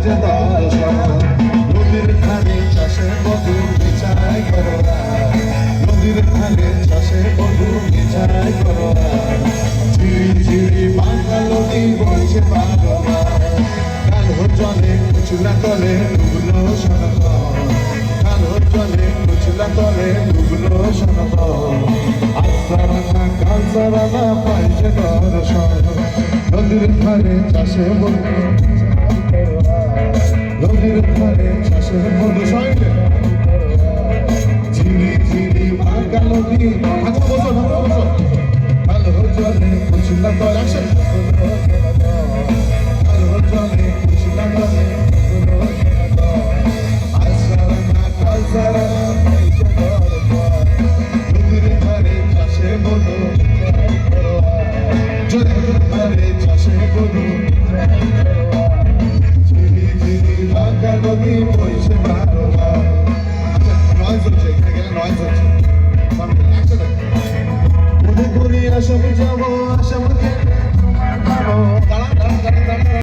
যে দর্শন নদীর ধারে চাষে বধু বিচায় করোনা নদীর ধারে চাষে বধু বিচায় করোনা ঝিরি ঝিরি বাংলা নদী বইছে বারবার কালো জলে কুচলা তলে ডুবলো সনাতন কালো জলে কুচলা তলে ডুবলো সনাতন আস্তারানা কালসারানা পাইছে দর্শন নদীর ধারে চাষে বধু নদীর ধারে চাষে বধু সঙ্গে ঝিরি ঝিরি বাঁকা নদী ঢাকা বসো কালো জলে কুচলা তলে কালো জলে কুচলা তলে আস্তারানা কালসারানা পাইছে দর্শন নদীর ধারে চাষে বধু ধারে চাষে বধু ঝিরি ঝিরি বাঁকা নদী বইছে বারবার নয়েজ হচ্ছে এখানে গেলে নয়েজ হচ্ছে মনে করি আসাম যাবো আসাম